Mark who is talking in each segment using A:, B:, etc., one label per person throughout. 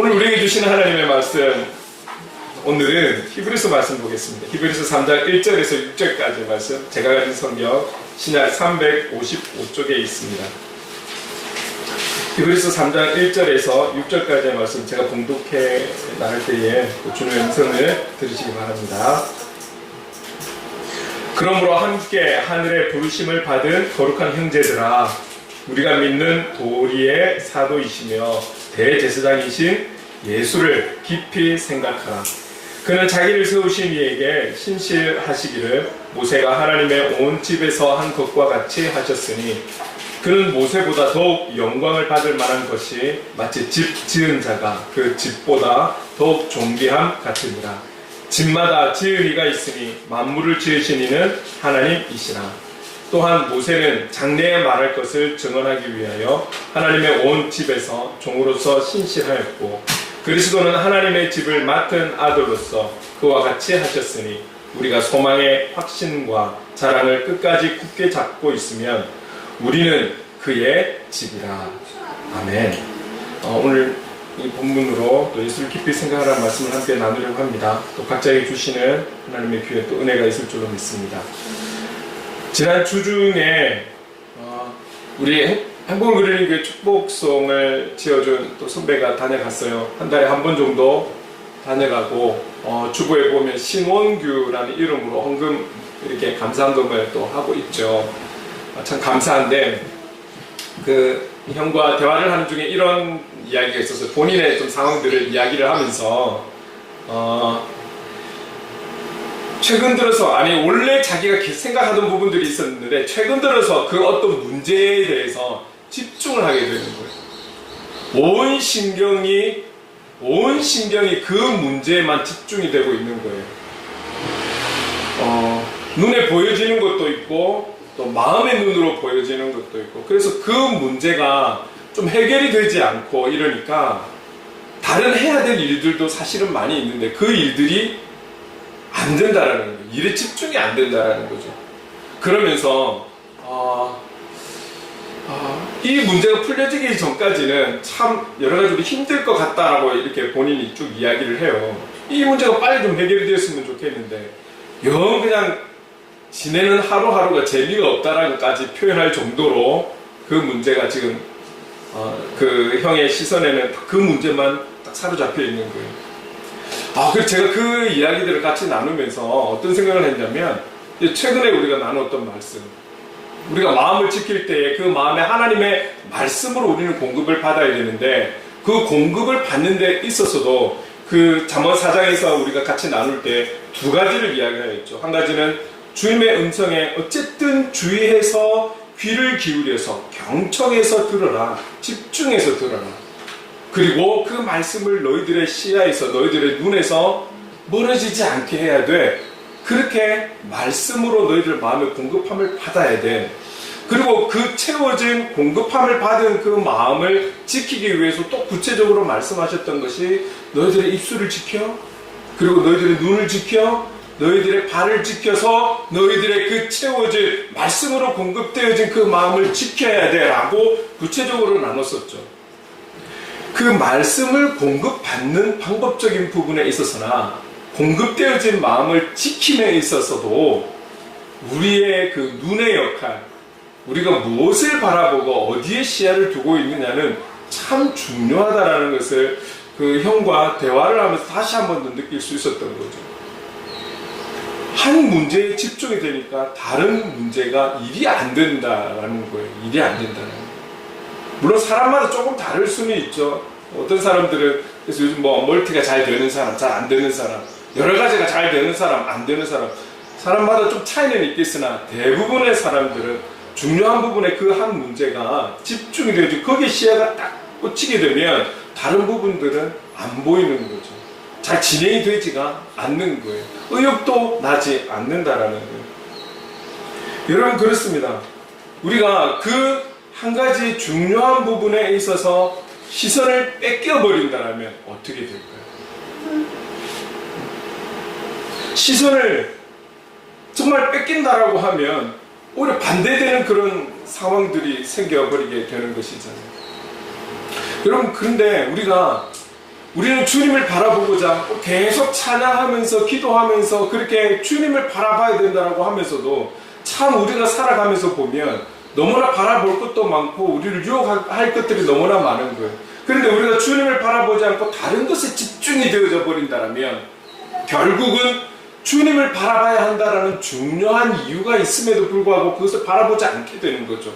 A: 오늘 우리에게 주시는 하나님의 말씀, 오늘은 히브리서 말씀 보겠습니다. 히브리서 3장 1절에서 6절까지 말씀, 제가 가진 성경 신약 355쪽에 있습니다. 히브리서 3장 1절에서 6절까지의 말씀, 제가 봉독해 나갈 때에 주님의 음성을 들으시기 바랍니다. 그러므로 함께 하늘의 부르심을 받은 거룩한 형제들아, 우리가 믿는 도리의 사도이시며 대제사장이신 예수를 깊이 생각하라. 그는 자기를 세우신 이에게 신실하시기를 모세가 하나님의 온 집에서 한 것과 같이 하셨으니, 그는 모세보다 더욱 영광을 받을 만한 것이 마치 집 지은 자가 그 집보다 더욱 존귀함 같으니라. 집마다 지을 이가 있으니 만물을 지으신 이는 하나님이시라. 또한 모세는 장래에 말할 것을 증언하기 위하여 하나님의 온 집에서 종으로서 신실하였고, 그리스도는 하나님의 집을 맡은 아들로서 그와 같이 하셨으니, 우리가 소망의 확신과 자랑을 끝까지 굳게 잡고 있으면 우리는 그의 집이라. 아멘. 오늘 이 본문으로 또 예수를 깊이 생각하라는 말씀을 함께 나누려고 합니다. 또 각자에게 주시는 하나님의 귀에 또 은혜가 있을 줄로 믿습니다. 지난 주 중에 우리 행복을 그리는 교회 축복송을 지어준 또 선배가 다녀갔어요. 한 달에 한 번 정도 다녀가고, 주보에 보면 신원규라는 이름으로 헌금 이렇게 감사헌금을 또 하고 있죠. 참 감사한데, 그 형과 대화를 하는 중에 이런 이야기가 있었어요. 본인의 좀 상황들을 이야기를 하면서 최근 들어서, 아니 원래 자기가 생각하던 부분들이 있었는데 최근 들어서 그 어떤 문제에 대해서 집중을 하게 되는 거예요. 온 신경이 그 문제에만 집중이 되고 있는 거예요. 눈에 보여지는 것도 있고 또 마음의 눈으로 보여지는 것도 있고, 그래서 그 문제가 좀 해결이 되지 않고 이러니까 다른 해야 될 일들도 사실은 많이 있는데 그 일들이 안 된다라는 거예요. 일에 집중이 안 된다라는 거죠. 그러면서 이 문제가 풀려지기 전까지는 참 여러 가지로 힘들 것 같다라고 이렇게 본인이 쭉 이야기를 해요. 이 문제가 빨리 좀 해결이 되었으면 좋겠는데 영 그냥 지내는 하루하루가 재미가 없다라는 것까지 표현할 정도로 그 문제가 지금 그 형의 시선에는 그 문제만 딱 사로잡혀 있는 거예요. 그래서 제가 그 이야기들을 같이 나누면서 어떤 생각을 했냐면, 최근에 우리가 나눴던 말씀, 우리가 마음을 지킬 때에 그 마음에 하나님의 말씀으로 우리는 공급을 받아야 되는데, 그 공급을 받는 데 있어서도 그 잠언 4장에서 우리가 같이 나눌 때 두 가지를 이야기하였죠. 한 가지는 주님의 음성에 어쨌든 주의해서 귀를 기울여서 경청해서 들어라, 집중해서 들어라. 그리고 그 말씀을 너희들의 시야에서, 너희들의 눈에서 멀어지지 않게 해야 돼. 그렇게 말씀으로 너희들 마음의 공급함을 받아야 돼. 그리고 그 채워진 공급함을 받은 그 마음을 지키기 위해서 또 구체적으로 말씀하셨던 것이, 너희들의 입술을 지켜, 그리고 너희들의 눈을 지켜, 너희들의 발을 지켜서 너희들의 그 채워진 말씀으로 공급되어진 그 마음을 지켜야 돼 라고 구체적으로 나눴었죠. 그 말씀을 공급받는 방법적인 부분에 있어서나 공급되어진 마음을 지킴에 있어서도 우리의 그 눈의 역할, 우리가 무엇을 바라보고 어디에 시야를 두고 있느냐는 참 중요하다라는 것을 그 형과 대화를 하면서 다시 한 번 더 느낄 수 있었던 거죠. 한 문제에 집중이 되니까 다른 문제가 일이 안 된다라는 거예요. 일이 안 된다는 거예요. 물론 사람마다 조금 다를 수는 있죠. 어떤 사람들은, 그래서 요즘 멀티가 잘 되는 사람, 잘 안 되는 사람, 여러 가지가 잘 되는 사람, 안 되는 사람, 사람마다 좀 차이는 있겠으나 대부분의 사람들은 중요한 부분에 그 한 문제가 집중이 되죠. 거기에 시야가 딱 꽂히게 되면 다른 부분들은 안 보이는 거죠. 잘 진행이 되지가 않는 거예요. 의욕도 나지 않는다라는 거예요. 여러분, 그렇습니다. 우리가 그 한 가지 중요한 부분에 있어서 시선을 뺏겨버린다면 어떻게 될까요? 시선을 정말 뺏긴다라고 하면 오히려 반대되는 그런 상황들이 생겨버리게 되는 것이잖아요. 여러분, 그런데 우리가 우리는 주님을 바라보고자 계속 찬양하면서 기도하면서 그렇게 주님을 바라봐야 된다고 하면서도 참 우리가 살아가면서 보면 너무나 바라볼 것도 많고 우리를 유혹할 것들이 너무나 많은 거예요. 그런데 우리가 주님을 바라보지 않고 다른 것에 집중이 되어져 버린다면 결국은 주님을 바라봐야 한다라는 중요한 이유가 있음에도 불구하고 그것을 바라보지 않게 되는 거죠.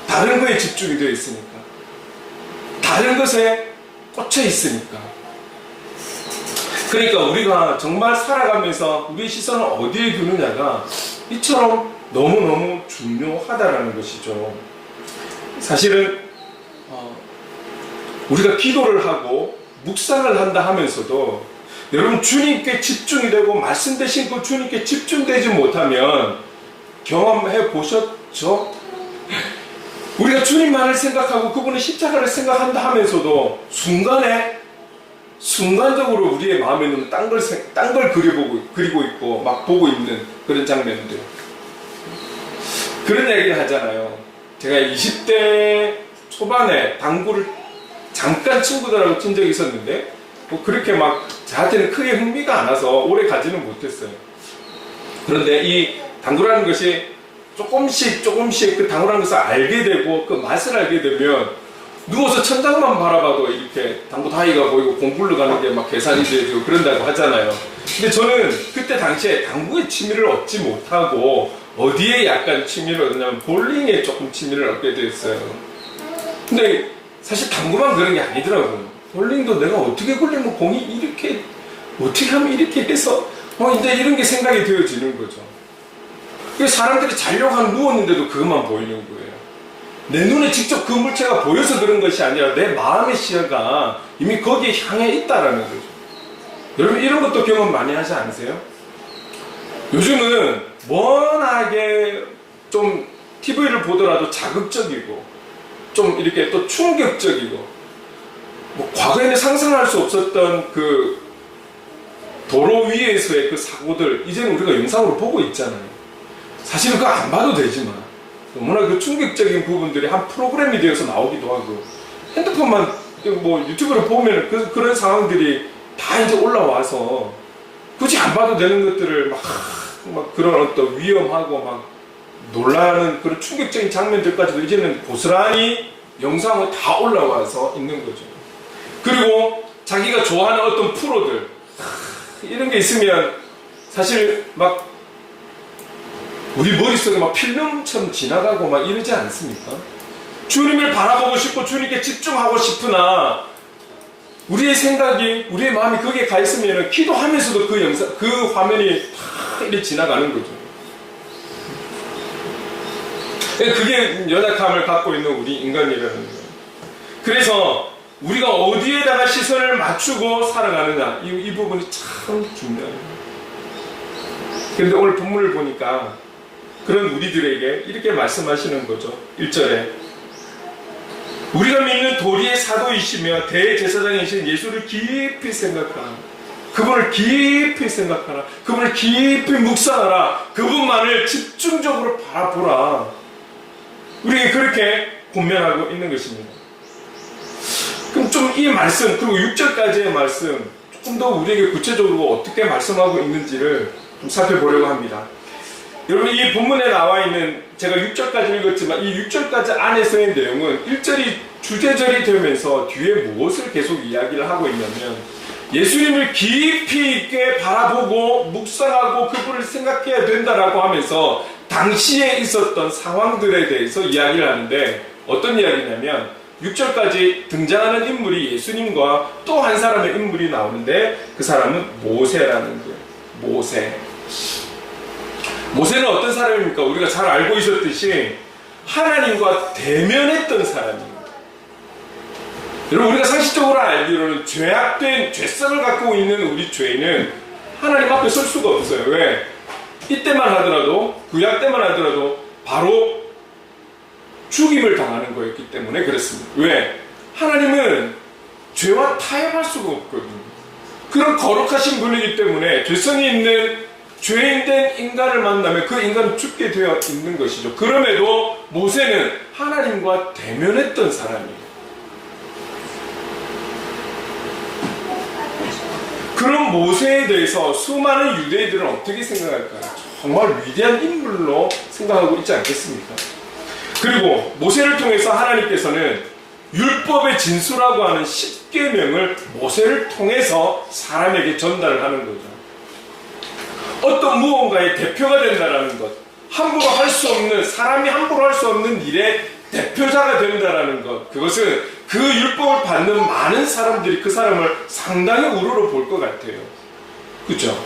A: 다른 거에 집중이 되어 있으니까, 다른 것에 꽂혀 있으니까. 그러니까 우리가 정말 살아가면서 우리의 시선을 어디에 두느냐가 이처럼 너무너무 중요하다라는 것이죠. 사실은 우리가 기도를 하고 묵상을 한다 하면서도 여러분 주님께 집중이 되고 말씀 대신 그 주님께 집중되지 못하면 경험해 보셨죠? 우리가 주님만을 생각하고 그분의 십자가를 생각한다 하면서도 순간적으로 우리의 마음에는 딴 걸 그리고 있고 막 보고 있는 그런 장면들. 그런 얘기를 하잖아요. 제가 20대 초반에 당구를 잠깐 친구들하고 친 적이 있었는데 뭐 그렇게 막 저한테는 크게 흥미가 안 와서 오래 가지는 못했어요. 그런데 이 당구라는 것이 조금씩 그 당구라는 것을 알게 되고 그 맛을 알게 되면 누워서 천장만 바라봐도 이렇게 당구 다이가 보이고 공굴러 가는 게 막 계산이 되고 그런다고 하잖아요. 근데 저는 그때 당시에 당구의 취미를 얻지 못하고 어디에 약간 취미를 얻냐면 볼링에 조금 취미를 얻게 됐어요. 근데 사실 당구만 그런 게 아니더라고요. 볼링도 내가 어떻게 굴리면 공이 이렇게 어떻게 하면 이렇게 해서 이제 이런 게 생각이 되어지는 거죠. 그래서 사람들이 자려고 하면 누웠는데도 그것만 보이는 거예요. 내 눈에 직접 그 물체가 보여서 그런 것이 아니라 내 마음의 시야가 이미 거기에 향해 있다라는 거죠. 여러분 이런 것도 경험 많이 하지 않으세요? 요즘은 워낙에 좀 TV를 보더라도 자극적이고 좀 이렇게 또 충격적이고 뭐 과거에는 상상할 수 없었던 그 도로 위에서의 그 사고들 이제는 우리가 영상으로 보고 있잖아요. 사실은 그거 안 봐도 되지만 너무나 그 충격적인 부분들이 한 프로그램이 되어서 나오기도 하고 핸드폰만 뭐 유튜브를 보면 그런 상황들이 다 이제 올라와서 굳이 안 봐도 되는 것들을 막 그런 어떤 위험하고 막 놀라는 그런 충격적인 장면들까지도 이제는 고스란히 영상으로 다 올라와서 있는 거죠. 그리고 자기가 좋아하는 어떤 프로들 이런 게 있으면 사실 막 우리 머릿속에 막 필름처럼 지나가고 막 이러지 않습니까? 주님을 바라보고 싶고 주님께 집중하고 싶으나 우리의 생각이 우리의 마음이 거기에 가 있으면 기도하면서도 그 화면이 다 이렇게 지나가는 거죠. 그게 연약함을 갖고 있는 우리 인간이라는 거예요. 그래서 우리가 어디에다가 시선을 맞추고 살아가느냐 이 부분이 참 중요해요. 그런데 오늘 본문을 보니까 그런 우리들에게 이렇게 말씀하시는 거죠. 1절에 우리가 믿는 도리의 사도이시며 대제사장이신 예수를 깊이 생각하라. 그분을 깊이 생각하라. 그분을 깊이 묵상하라. 그분만을 집중적으로 바라보라. 우리에게 그렇게 권면하고 있는 것입니다. 그럼 좀 이 말씀 그리고 6절까지의 말씀 조금 더 우리에게 구체적으로 어떻게 말씀하고 있는지를 좀 살펴보려고 합니다. 여러분 이 본문에 나와 있는 제가 6절까지 읽었지만 이 6절까지 안에서의 내용은 1절이 주제절이 되면서 뒤에 무엇을 계속 이야기를 하고 있냐면 예수님을 깊이 있게 바라보고 묵상하고 그분을 생각해야 된다라고 하면서 당시에 있었던 상황들에 대해서 이야기를 하는데 어떤 이야기냐면 6절까지 등장하는 인물이 예수님과 또 한 사람의 인물이 나오는데 그 사람은 모세라는 거예요. 모세는 어떤 사람입니까? 우리가 잘 알고 있었듯이 하나님과 대면했던 사람입니다. 여러분 우리가 상식적으로 알기로는 죄악된 죄성을 갖고 있는 우리 죄인은 하나님 앞에 설 수가 없어요. 왜? 이때만 하더라도 구약 때만 하더라도 바로 죽임을 당하는 거였기 때문에 그렇습니다. 왜? 하나님은 죄와 타협할 수가 없거든요. 그런 거룩하신 분이기 때문에 죄성이 있는 죄인된 인간을 만나면 그 인간은 죽게 되어 있는 것이죠. 그럼에도 모세는 하나님과 대면했던 사람이에요. 그런 모세에 대해서 수많은 유대인들은 어떻게 생각할까요? 정말 위대한 인물로 생각하고 있지 않겠습니까? 그리고 모세를 통해서 하나님께서는 율법의 진수라고 하는 10계명을 모세를 통해서 사람에게 전달을 하는 거죠. 어떤 무언가의 대표가 된다라는 것, 함부로 할 수 없는, 사람이 함부로 할 수 없는 일의 대표자가 된다라는 것, 그것은 그 율법을 받는 많은 사람들이 그 사람을 상당히 우러러 볼 것 같아요. 그렇죠?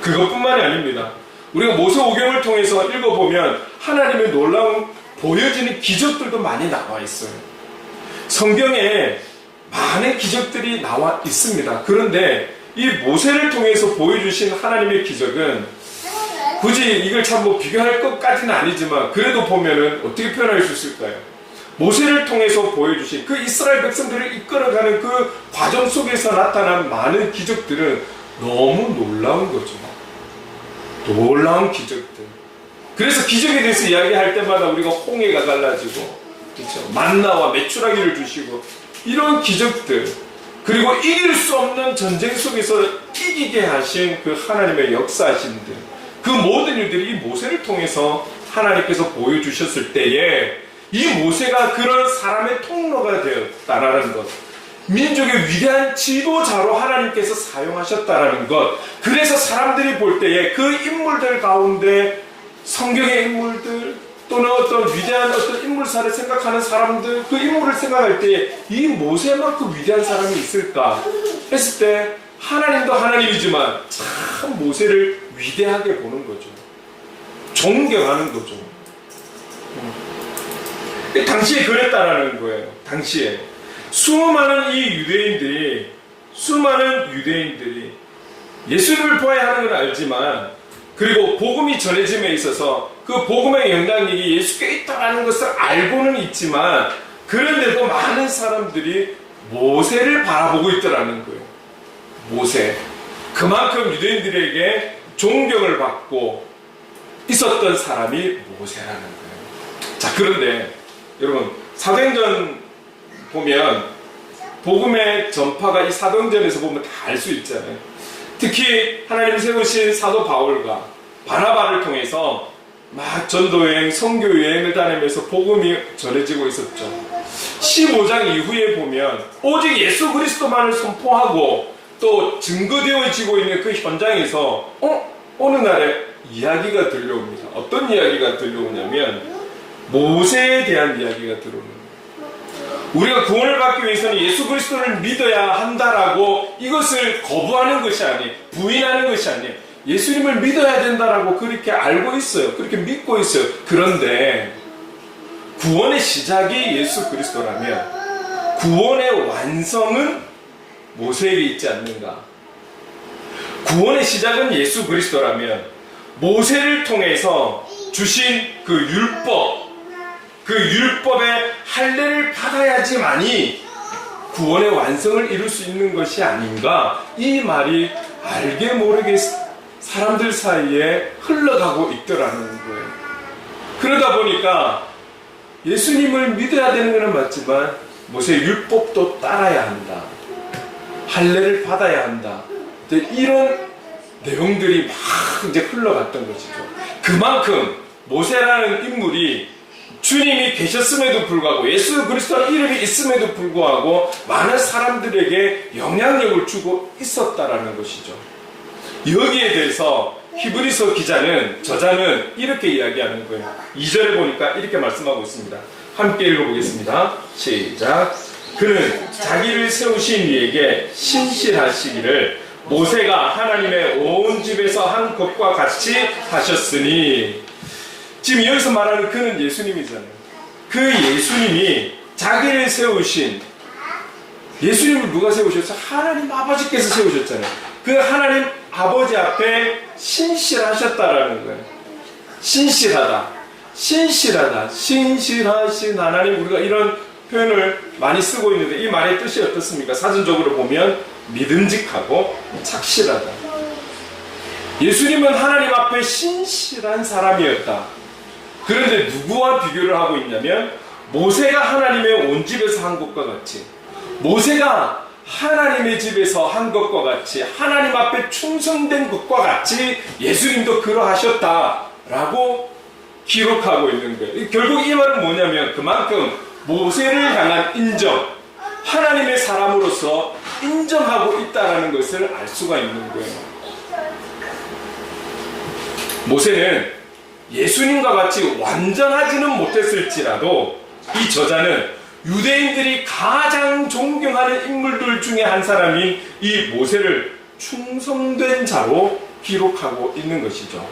A: 그것뿐만이 아닙니다. 우리가 모세오경을 통해서 읽어보면 하나님의 놀라운 보여지는 기적들도 많이 나와 있어요. 성경에 많은 기적들이 나와 있습니다. 그런데 이 모세를 통해서 보여주신 하나님의 기적은 굳이 이걸 참 비교할 것까지는 아니지만 그래도 보면은 어떻게 표현할 수 있을까요? 모세를 통해서 보여주신 그 이스라엘 백성들을 이끌어가는 그 과정 속에서 나타난 많은 기적들은 너무 놀라운 거죠. 놀라운 기적들. 그래서 기적에 대해서 이야기할 때마다 우리가 홍해가 갈라지고, 그렇죠? 만나와 메추라기를 주시고, 이런 기적들, 그리고 이길 수 없는 전쟁 속에서 이기게 하신 그 하나님의 역사하심들, 그 모든 일들이 이 모세를 통해서 하나님께서 보여주셨을 때에 이 모세가 그런 사람의 통로가 되었다라는 것, 민족의 위대한 지도자로 하나님께서 사용하셨다라는 것, 그래서 사람들이 볼 때에 그 인물들 가운데 성경의 인물들 또는 어떤 위대한 어떤 인물사를 생각하는 사람들, 그 인물을 생각할 때 이 모세만큼 위대한 사람이 있을까 했을 때 하나님도 하나님이지만 참 모세를 위대하게 보는 거죠. 존경하는 거죠. 당시에 그랬다라는 거예요. 당시에 수많은 유대인들이 예수님을 보아야 하는 건 알지만, 그리고 복음이 전해짐에 있어서 그 복음의 영향력이 예수께 있다라는 것을 알고는 있지만, 그런데도 많은 사람들이 모세를 바라보고 있더라는 거예요. 모세. 그만큼 유대인들에게 존경을 받고 있었던 사람이 모세라는 거예요. 자, 그런데 여러분, 사도행전 보면 복음의 전파가 이 사도행전에서 보면 다 알 수 있잖아요. 특히 하나님 세우신 사도 바울과 바나바를 통해서 막 전도여행, 선교여행을 다니면서 복음이 전해지고 있었죠. 15장 이후에 보면 오직 예수 그리스도만을 선포하고 또 증거되어지고 있는 그 현장에서 어느 날에 이야기가 들려옵니다. 어떤 이야기가 들려오냐면 모세에 대한 이야기가 들어오는 거예요. 우리가 구원을 받기 위해서는 예수 그리스도를 믿어야 한다라고 이것을 거부하는 것이 아니에요. 부인하는 것이 아니에요. 예수님을 믿어야 된다라고 그렇게 알고 있어요. 그렇게 믿고 있어요. 그런데 구원의 시작이 예수 그리스도라면 구원의 완성은 모세에게 있지 않는가? 구원의 시작은 예수 그리스도라면 모세를 통해서 주신 그 율법, 그 율법의 할례를 받아야지만이 구원의 완성을 이룰 수 있는 것이 아닌가? 이 말이 알게 모르게 사람들 사이에 흘러가고 있더라는 거예요. 그러다 보니까 예수님을 믿어야 되는 것은 맞지만 모세의 율법도 따라야 한다. 할례를 받아야 한다. 이런 내용들이 막 이제 흘러갔던 것이죠. 그만큼 모세라는 인물이 주님이 계셨음에도 불구하고 예수 그리스도의 이름이 있음에도 불구하고 많은 사람들에게 영향력을 주고 있었다라는 것이죠. 여기에 대해서 히브리서 저자는 이렇게 이야기하는 거예요. 2절에 보니까 이렇게 말씀하고 있습니다. 함께 읽어보겠습니다. 시작. 그는 자기를 세우신 이에게 신실하시기를 모세가 하나님의 온 집에서 한 것과 같이 하셨으니, 지금 여기서 말하는 그는 예수님이잖아요. 그 예수님이 자기를 세우신, 예수님을 누가 세우셨어요? 하나님 아버지께서 세우셨잖아요. 그 하나님 아버지 앞에 신실하셨다라는 거예요. 신실하신 하나님, 우리가 이런 표현을 많이 쓰고 있는데 이 말의 뜻이 어떻습니까? 사전적으로 보면 믿음직하고 착실하다. 예수님은 하나님 앞에 신실한 사람이었다. 그런데 누구와 비교를 하고 있냐면 모세가 하나님의 온 집에서 한 것과 같이, 모세가 하나님의 집에서 한 것과 같이 하나님 앞에 충성된 것과 같이 예수님도 그러하셨다라고 기록하고 있는 거예요. 결국 이 말은 뭐냐면 그만큼 모세를 향한 인정, 하나님의 사람으로서 인정하고 있다는 것을 알 수가 있는 거예요. 모세는 예수님과 같이 완전하지는 못했을지라도 이 저자는 유대인들이 가장 존경하는 인물들 중에 한 사람인 이 모세를 충성된 자로 기록하고 있는 것이죠.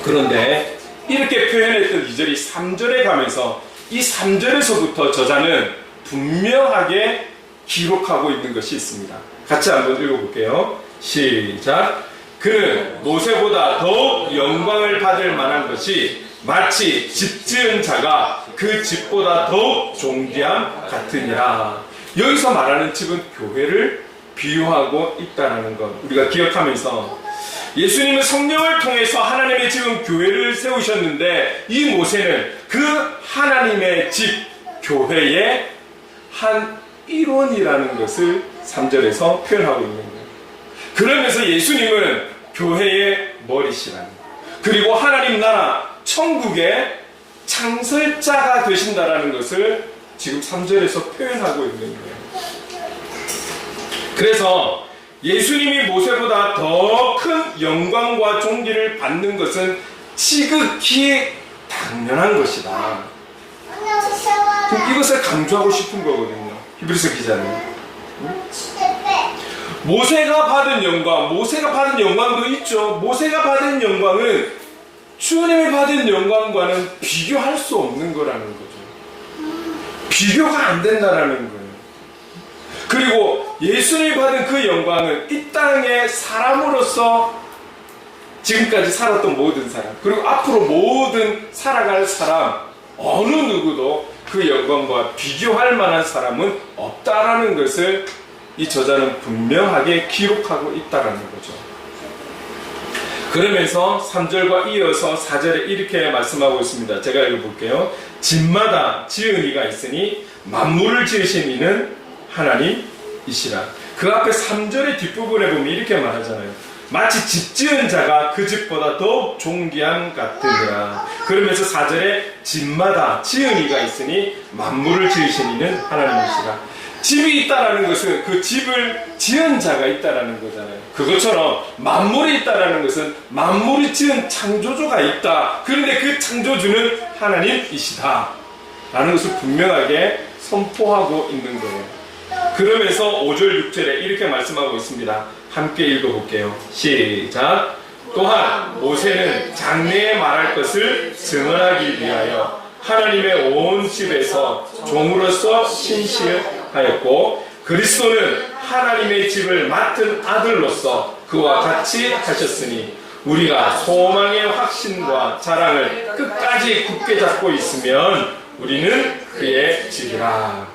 A: 그런데 이렇게 표현했던 2절이 3절에 가면서 이 3절에서부터 저자는 분명하게 기록하고 있는 것이 있습니다. 같이 한번 읽어볼게요. 시작. 그는 모세보다 더욱 영광을 받을 만한 것이 마치 집 지은 자가 그 집보다 더욱 존귀함 같으니라. 여기서 말하는 집은 교회를 비유하고 있다는 것 우리가 기억하면서 예수님은 성령을 통해서 하나님의 지은 교회를 세우셨는데 이 모세는 그 하나님의 집 교회의 한 일원이라는 것을 3절에서 표현하고 있는 거예요. 그러면서 예수님은 교회의 머리시라는 거예요. 그리고 하나님 나라 천국의 창설자가 되신다라는 것을 지금 3절에서 표현하고 있는 거예요. 그래서 예수님이 모세보다 더 큰 영광과 존귀를 받는 것은 지극히 당연한 것이다. 이것을 강조하고 싶은 거거든요. 히브리서 기자는. 모세가 받은 영광도 있죠. 모세가 받은 영광은 주님이 받은 영광과는 비교할 수 없는 거라는 거죠. 비교가 안 된다라는 거예요. 그리고 예수님이 받은 그 영광은 이 땅의 사람으로서 지금까지 살았던 모든 사람, 그리고 앞으로 모든 살아갈 사람, 어느 누구도 그 영광과 비교할 만한 사람은 없다라는 것을 이 저자는 분명하게 기록하고 있다라는 거죠. 그러면서 3절과 이어서 4절에 이렇게 말씀하고 있습니다. 제가 읽어볼게요. 집마다 지은 이가 있으니 만물을 지으신 이는 하나님이시라. 그 앞에 3절의 뒷부분에 보면 이렇게 말하잖아요. 마치 집 지은 자가 그 집보다 더욱 존귀함 같으니라. 그러면서 4절에 집마다 지은 이가 있으니 만물을 지으신 이는 하나님이시라. 집이 있다라는 것은 그 집을 지은 자가 있다라는 거잖아요. 그것처럼 만물이 있다라는 것은 만물이 지은 창조주가 있다. 그런데 그 창조주는 하나님이시다 라는 것을 분명하게 선포하고 있는 거예요. 그러면서 5절 6절에 이렇게 말씀하고 있습니다. 함께 읽어볼게요. 시작. 또한 모세는 장래에 말할 것을 증언하기 위하여 하나님의 온 집에서 종으로서 신실하였고 그리스도는 하나님의 집을 맡은 아들로서 그와 같이 하셨으니 우리가 소망의 확신과 자랑을 끝까지 굳게 잡고 있으면 우리는 그의 집이라.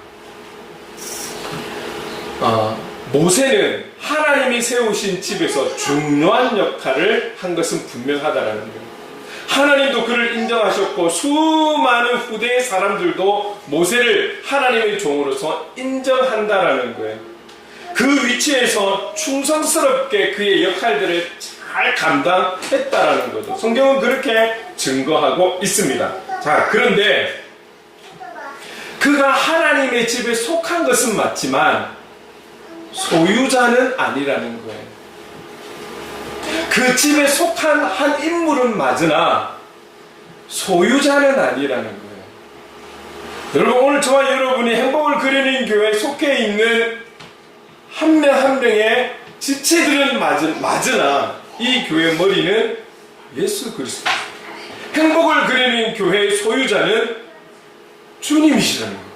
A: 모세는 하나님이 세우신 집에서 중요한 역할을 한 것은 분명하다라는 거예요. 하나님도 그를 인정하셨고 수많은 후대의 사람들도 모세를 하나님의 종으로서 인정한다라는 거예요. 그 위치에서 충성스럽게 그의 역할들을 잘 감당했다라는 거죠. 성경은 그렇게 증거하고 있습니다. 자, 그런데 그가 하나님의 집에 속한 것은 맞지만 소유자는 아니라는 거예요. 그 집에 속한 한 인물은 맞으나 소유자는 아니라는 거예요. 여러분, 오늘 저와 여러분이 행복을 그리는 교회에 속해 있는 한 명 한 명의 지체들은 맞으나 이 교회의 머리는 예수 그리스도. 행복을 그리는 교회의 소유자는 주님이시라는 거예요.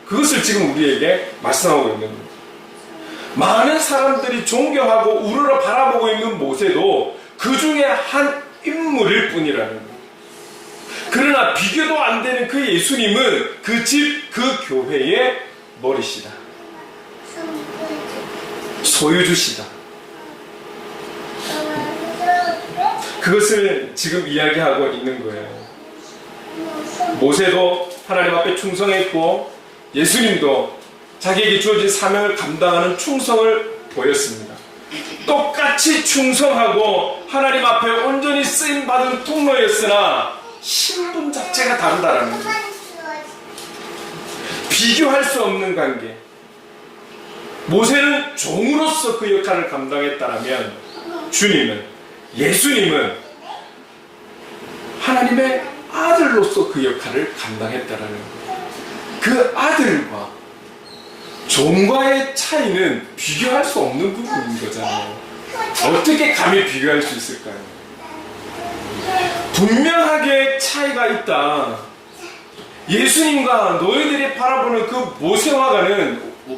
A: 그것을 지금 우리에게 말씀하고 있는 거예요. 많은 사람들이 존경하고 우러러 바라보고 있는 모세도 그 중에 한 인물일 뿐이라는 거예요. 그러나 비교도 안 되는 그 예수님은 그 집, 그 교회의 머리시다. 소유주시다. 그것을 지금 이야기하고 있는 거예요. 모세도 하나님 앞에 충성했고 예수님도 자기에게 주어진 사명을 감당하는 충성을 보였습니다. 똑같이 충성하고 하나님 앞에 온전히 쓰임받은 통로였으나 신분 자체가 다르다라는 거예요. 비교할 수 없는 관계. 모세는 종으로서 그 역할을 감당했다면 주님은, 예수님은 하나님의 아들로서 그 역할을 감당했다라는 거예요. 그 아들과 종과의 차이는 비교할 수 없는 부분인 거잖아요. 어떻게 감히 비교할 수 있을까요? 분명하게 차이가 있다. 예수님과 너희들이 바라보는 그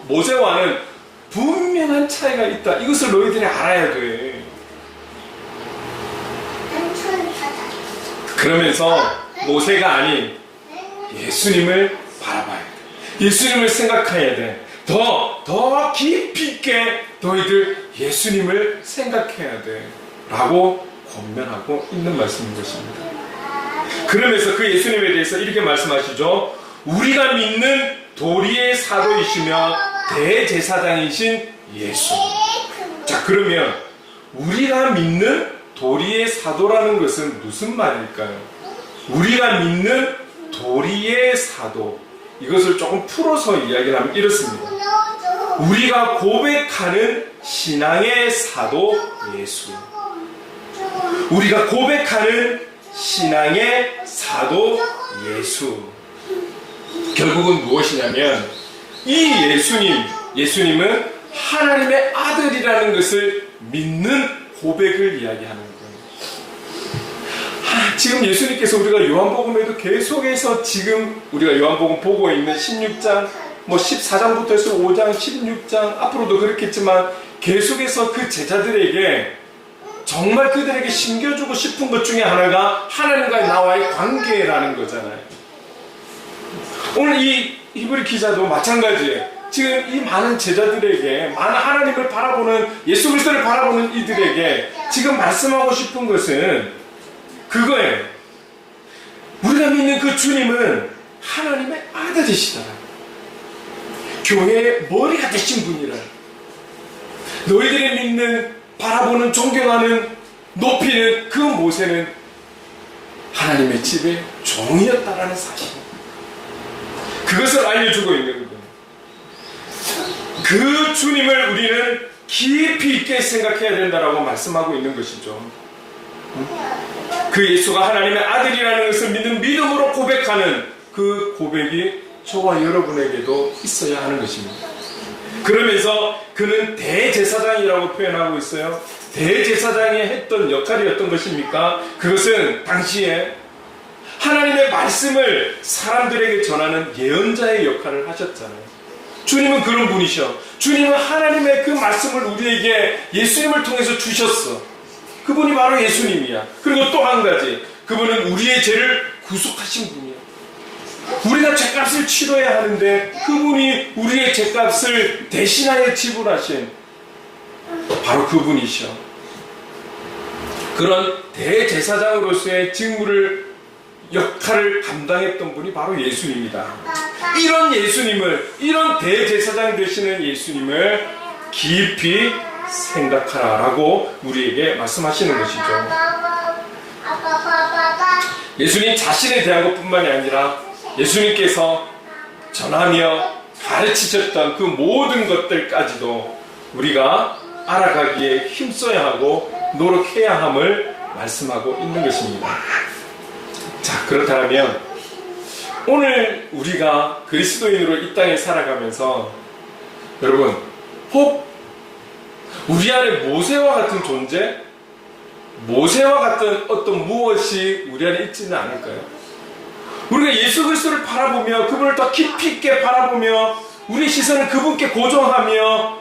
A: 모세와는 분명한 차이가 있다. 이것을 너희들이 알아야 돼. 그러면서 모세가 아닌 예수님을 바라봐야 돼. 예수님을 생각해야 돼. 더 깊이 있게 너희들 예수님을 생각해야 돼. 라고 권면하고 있는 말씀인 것입니다. 그러면서 그 예수님에 대해서 이렇게 말씀하시죠. 우리가 믿는 도리의 사도이시며 대제사장이신 예수. 자, 그러면 우리가 믿는 도리의 사도라는 것은 무슨 말일까요? 우리가 믿는 도리의 사도, 이것을 조금 풀어서 이야기를 하면 이렇습니다. 우리가 고백하는 신앙의 사도 예수. 우리가 고백하는 신앙의 사도 예수. 결국은 무엇이냐면 이 예수님은 하나님의 아들이라는 것을 믿는 고백을 이야기하는 거예요. 지금 예수님께서 우리가 요한복음에도 계속해서 지금 우리가 요한복음 보고 있는 16장, 14장부터 해서 5장, 16장, 앞으로도 그렇겠지만 계속해서 그 제자들에게 정말 그들에게 심겨주고 싶은 것 중에 하나가 하나님과 나와의 관계라는 거잖아요. 오늘 이 히브리 기자도 마찬가지예요. 지금 이 많은 제자들에게, 많은 하나님을 바라보는, 예수 그리스도를 바라보는 이들에게 지금 말씀하고 싶은 것은 그거예요. 우리가 믿는 그 주님은 하나님의 아들이시다. 교회의 머리가 되신 분이라. 너희들이 믿는, 바라보는, 존경하는, 높이는 그 모세는 하나님의 집의 종이었다라는 사실. 그것을 알려주고 있는 거예요. 그 주님을 우리는 깊이 있게 생각해야 된다라고 말씀하고 있는 것이죠. 그 예수가 하나님의 아들이라는 것을 믿는 믿음으로 고백하는 그 고백이 저와 여러분에게도 있어야 하는 것입니다. 그러면서 그는 대제사장이라고 표현하고 있어요. 대제사장이 했던 역할이 어떤 것입니까? 그것은 당시에 하나님의 말씀을 사람들에게 전하는 예언자의 역할을 하셨잖아요. 주님은 그런 분이셔. 주님은 하나님의 그 말씀을 우리에게 예수님을 통해서 주셨어. 그분이 바로 예수님이야. 그리고 또 한 가지, 그분은 우리의 죄를 구속하신 분이야. 우리가 죄값을 치러야 하는데 그분이 우리의 죄값을 대신하여 지불하신 바로 그분이셔. 그런 대제사장으로서의 직무를, 역할을 감당했던 분이 바로 예수님이다. 이런 예수님을, 이런 대제사장 되시는 예수님을 깊이 생각하라라고 우리에게 말씀하시는 것이죠. 예수님 자신에 대한 것뿐만이 아니라 예수님께서 전하며 가르치셨던 그 모든 것들까지도 우리가 알아가기에 힘써야 하고 노력해야 함을 말씀하고 있는 것입니다. 자, 그렇다면 오늘 우리가 그리스도인으로 이 땅에 살아가면서 여러분, 혹 우리 안에 모세와 같은 존재, 모세와 같은 어떤 무엇이 우리 안에 있지는 않을까요? 우리가 예수 그리스도를 바라보며 그분을 더 깊이 있게 바라보며 우리의 시선을 그분께 고정하며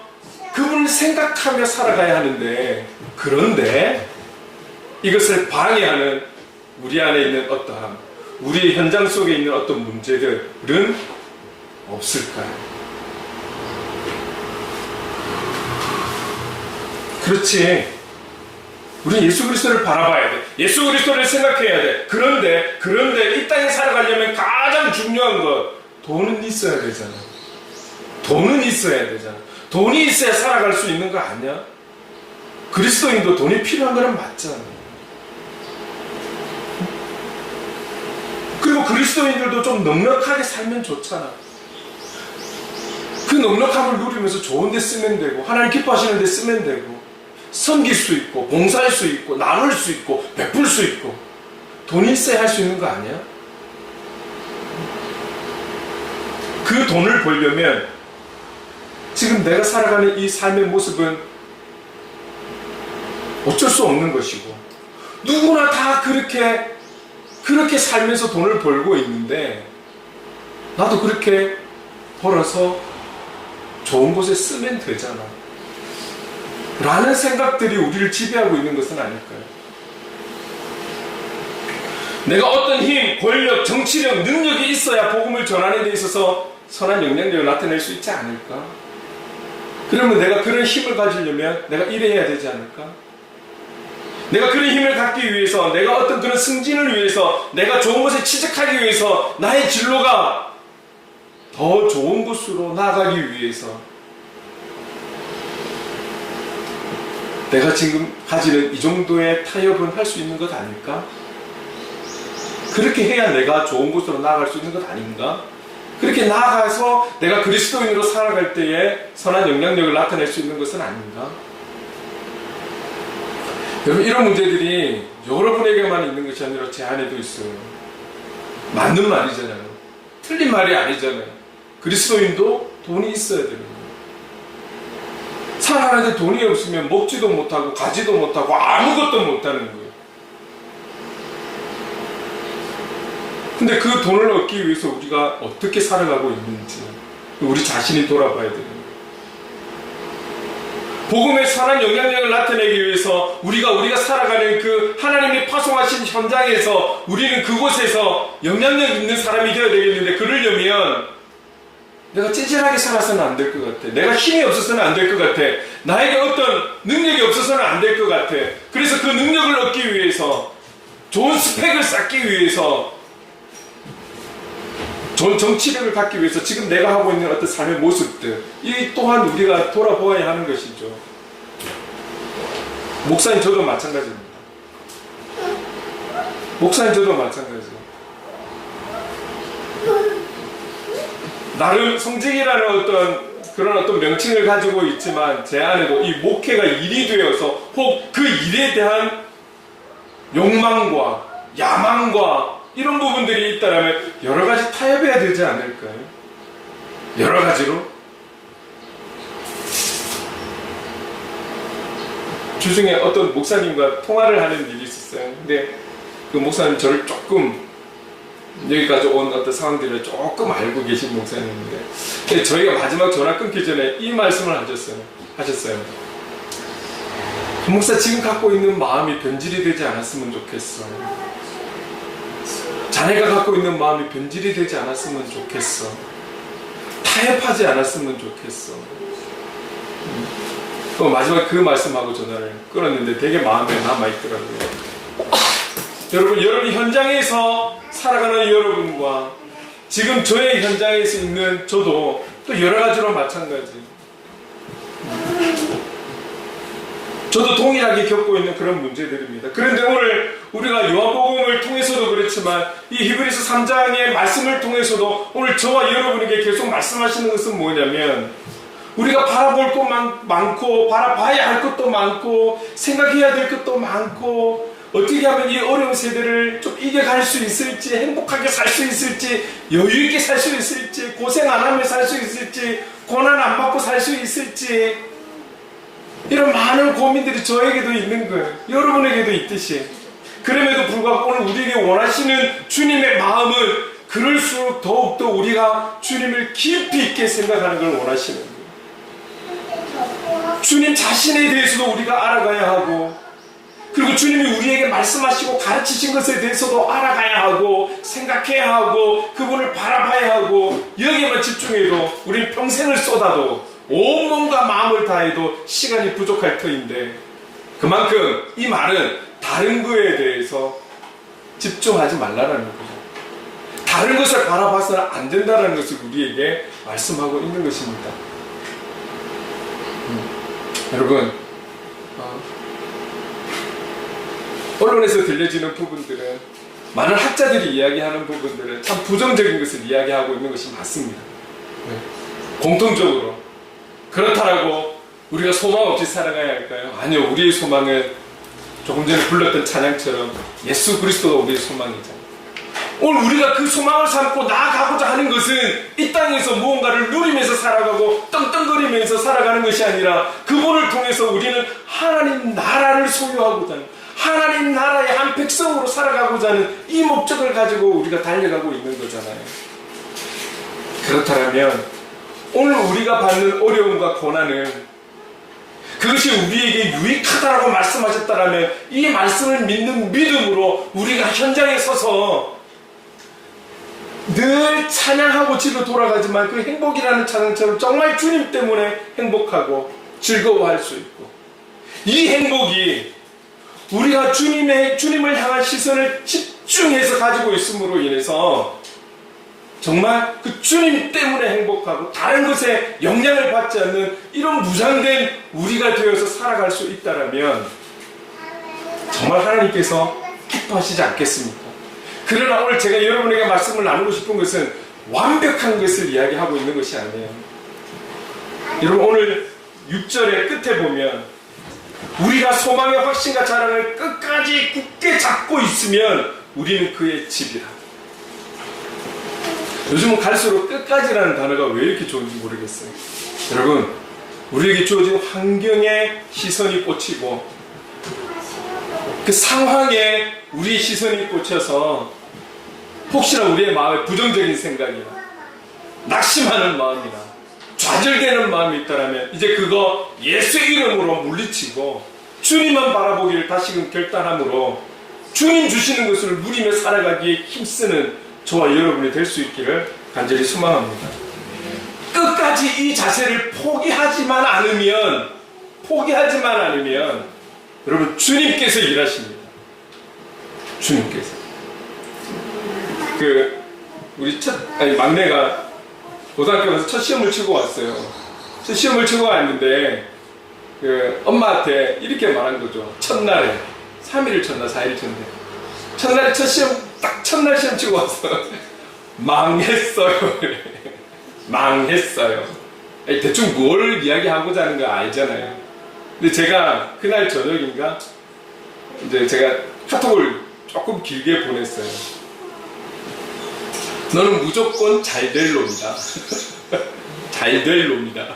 A: 그분을 생각하며 살아가야 하는데, 그런데 이것을 방해하는 우리 안에 있는 어떠한, 우리의 현장 속에 있는 어떤 문제들은 없을까요? 그렇지. 우리는 예수 그리스도를 바라봐야 돼. 예수 그리스도를 생각해야 돼. 그런데 이 땅에 살아가려면 가장 중요한 것, 돈은 있어야 되잖아. 돈은 있어야 되잖아. 돈이 있어야 살아갈 수 있는 거 아니야? 그리스도인도 돈이 필요한 거는 맞잖아. 그리고 그리스도인들도 좀 넉넉하게 살면 좋잖아. 그 넉넉함을 누리면서 좋은 데 쓰면 되고, 하나님 기뻐하시는 데 쓰면 되고, 섬길 수 있고, 봉사할 수 있고, 나눌 수 있고, 베풀 수 있고, 돈이 있어야 할 수 있는 거 아니야? 그 돈을 벌려면 지금 내가 살아가는 이 삶의 모습은 어쩔 수 없는 것이고, 누구나 다 그렇게 살면서 돈을 벌고 있는데, 나도 그렇게 벌어서 좋은 곳에 쓰면 되잖아 라는 생각들이 우리를 지배하고 있는 것은 아닐까요? 내가 어떤 힘, 권력, 정치력, 능력이 있어야 복음을 전하는 데 있어서 선한 영향력을 나타낼 수 있지 않을까? 그러면 내가 그런 힘을 가지려면 내가 이래야 되지 않을까? 내가 그런 힘을 갖기 위해서, 내가 어떤 그런 승진을 위해서, 내가 좋은 곳에 취직하기 위해서, 나의 진로가 더 좋은 곳으로 나아가기 위해서 내가 지금 가지는 이 정도의 타협은 할 수 있는 것 아닐까? 그렇게 해야 내가 좋은 곳으로 나아갈 수 있는 것 아닌가? 그렇게 나아가서 내가 그리스도인으로 살아갈 때에 선한 영향력을 나타낼 수 있는 것은 아닌가? 여러분, 이런 문제들이 여러분에게만 있는 것이 아니라 제 안에도 있어요. 맞는 말이잖아요. 틀린 말이 아니잖아요. 그리스도인도 돈이 있어야 되는 거예요. 살아가는데 돈이 없으면 먹지도 못하고 가지도 못하고 아무것도 못하는 거예요. 근데 그 돈을 얻기 위해서 우리가 어떻게 살아가고 있는지 우리 자신이 돌아봐야 되는 거예요. 복음의 선한 영향력을 나타내기 위해서 우리가 살아가는 그 하나님이 파송하신 현장에서 우리는 그곳에서 영향력 있는 사람이 되어야 되겠는데, 그러려면 내가 찌질하게 살아서는 안 될 것 같아. 내가 힘이 없어서는 안 될 것 같아. 나에게 어떤 능력이 없어서는 안 될 것 같아. 그래서 그 능력을 얻기 위해서, 좋은 스펙을 쌓기 위해서, 좋은 정치력을 갖기 위해서 지금 내가 하고 있는 어떤 삶의 모습들, 이 또한 우리가 돌아보아야 하는 것이죠. 목사님 저도 마찬가지입니다. 목사님 저도 마찬가지예요. 나름 성직이라는 그런 어떤 명칭을 가지고 있지만 제 안에도 이 목회가 일이 되어서 혹 그 일에 대한 욕망과 야망과 이런 부분들이 있다면 여러 가지 타협해야 되지 않을까요? 여러 가지로. 주중에 어떤 목사님과 통화를 하는 일이 있었어요. 근데 그 목사님 저를 조금 여기까지 온 어떤 상황들을 조금 알고 계신 목사님인데, 저희가 마지막 전화 끊기 전에 이 말씀을 하셨어요. 목사, 지금 갖고 있는 마음이 변질이 되지 않았으면 좋겠어. 자네가 갖고 있는 마음이 변질이 되지 않았으면 좋겠어. 타협하지 않았으면 좋겠어. 마지막에 그 말씀하고 전화를 끊었는데 되게 마음에 남아있더라고요. 여러분 현장에서 살아가는 여러분과 지금 저의 현장에서 있는 저도 또 여러 가지로 마찬가지. 저도 동일하게 겪고 있는 그런 문제들입니다. 그런데 오늘 우리가 요한복음을 통해서도 그렇지만 이 히브리서 3장의 말씀을 통해서도 오늘 저와 여러분에게 계속 말씀하시는 것은 뭐냐면, 우리가 바라볼 것 많고 바라봐야 할 것도 많고 생각해야 될 것도 많고, 어떻게 하면 이 어려운 세대를 좀 이겨갈 수 있을지, 행복하게 살 수 있을지, 여유있게 살 수 있을지, 고생 안 하며 살 수 있을지, 고난 안 받고 살 수 있을지, 이런 많은 고민들이 저에게도 있는 거예요. 여러분에게도 있듯이. 그럼에도 불구하고 오늘 우리에게 원하시는 주님의 마음은 그럴수록 더욱더 우리가 주님을 깊이 있게 생각하는 걸 원하시는 거예요. 주님 자신에 대해서도 우리가 알아가야 하고, 그리고 주님이 우리에게 말씀하시고 가르치신 것에 대해서도 알아가야 하고, 생각해야 하고, 그분을 바라봐야 하고, 여기에만 집중해도 우리는 평생을 쏟아도 온몸과 마음을 다해도 시간이 부족할 터인데, 그만큼 이 말은 다른 거에 대해서 집중하지 말라는 거죠. 다른 다른 것을 바라봐서는 안 된다는 것을 우리에게 말씀하고 있는 것입니다. 여러분, 언론에서 들려지는 부분들은, 많은 학자들이 이야기하는 부분들은 참 부정적인 것을 이야기하고 있는 것이 맞습니다. 공통적으로. 그렇다라고 우리가 소망 없이 살아가야 할까요? 아니요. 우리의 소망은 조금 전에 불렀던 찬양처럼 예수 그리스도가 우리의 소망이잖아요. 오늘 우리가 그 소망을 삼고 나아가고자 하는 것은 이 땅에서 무언가를 누리면서 살아가고 떵떵거리면서 살아가는 것이 아니라 그분을 통해서 우리는 하나님 나라를 소유하고자 하는, 하나님 나라의 한 백성으로 살아가고자 하는 이 목적을 가지고 우리가 달려가고 있는 거잖아요. 그렇다면 오늘 우리가 받는 어려움과 고난은 그것이 우리에게 유익하다라고 말씀하셨다라면 이 말씀을 믿는 믿음으로 우리가 현장에 서서 늘 찬양하고 집에 돌아가지만 그 행복이라는 찬양처럼 정말 주님 때문에 행복하고 즐거워할 수 있고, 이 행복이 우리가 주님을 향한 시선을 집중해서 가지고 있음으로 인해서 정말 그 주님 때문에 행복하고 다른 것에 영향을 받지 않는 이런 무장된 우리가 되어서 살아갈 수 있다면 정말 하나님께서 기뻐하시지 않겠습니까? 그러나 오늘 제가 여러분에게 말씀을 나누고 싶은 것은 완벽한 것을 이야기하고 있는 것이 아니에요. 여러분, 오늘 6절의 끝에 보면 우리가 소망의 확신과 자랑을 끝까지 굳게 잡고 있으면 우리는 그의 집이라. 요즘은 갈수록 끝까지라는 단어가 왜 이렇게 좋은지 모르겠어요. 여러분, 우리에게 주어진 환경에 시선이 꽂히고 그 상황에 우리의 시선이 꽂혀서 혹시나 우리의 마음에 부정적인 생각이나 낙심하는 마음이나 좌절되는 마음이 있다면 이제 그거 예수 이름으로 물리치고 주님만 바라보기를 다시금 결단함으로 주님 주시는 것을 누리며 살아가기에 힘쓰는 저와 여러분이 될 수 있기를 간절히 소망합니다. 끝까지 이 자세를 포기하지만 않으면 여러분, 주님께서 일하십니다. 주님께서. 우리 막내가 고등학교 가서 첫 시험을 치고 왔어요. 첫 시험을 치고 왔는데 엄마한테 이렇게 말한 거죠. 첫날에 3일 쳤나 4일 쳤네. 첫날에 첫날 시험 치고 왔어. 망했어요. 망했어요. 대충 뭘 이야기하고자 하는 거 알잖아요. 근데 제가 그날 저녁인가 이제 제가 카톡을 조금 길게 보냈어요. 너는 무조건 잘 될 놈이다. 잘 될 놈이다.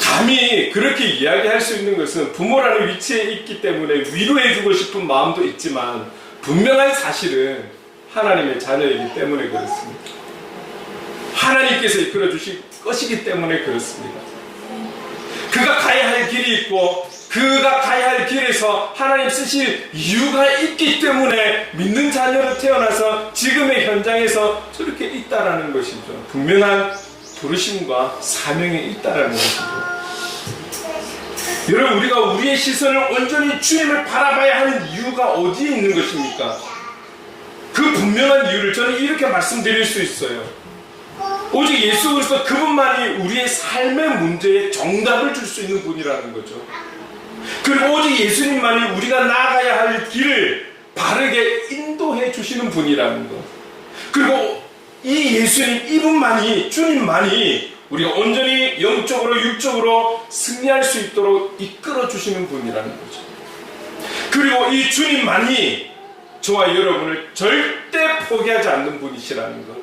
A: 감히 그렇게 이야기할 수 있는 것은 부모라는 위치에 있기 때문에 위로해주고 싶은 마음도 있지만 분명한 사실은 하나님의 자녀이기 때문에 그렇습니다. 하나님께서 이끌어 주실 것이기 때문에 그렇습니다. 그가 가야 할 길이 있고 그가 가야 할 길에서 하나님 쓰실 이유가 있기 때문에 믿는 자녀로 태어나서 지금의 현장에서 저렇게 있다라는 것이죠. 분명한 부르심과 사명이 있다라는 것이죠. 여러분, 우리가 우리의 시선을 온전히 주님을 바라봐야 하는 이유가 어디에 있는 것입니까? 그 분명한 이유를 저는 이렇게 말씀드릴 수 있어요. 오직 예수 그리스도 그분만이 우리의 삶의 문제에 정답을 줄 수 있는 분이라는 거죠. 그리고 오직 예수님만이 우리가 나아가야 할 길을 바르게 인도해 주시는 분이라는 것. 그리고 이 예수님, 이분만이, 주님만이 우리가 온전히 영적으로 육적으로 승리할 수 있도록 이끌어 주시는 분이라는 거죠. 그리고 이 주님만이 저와 여러분을 절대 포기하지 않는 분이시라는 것.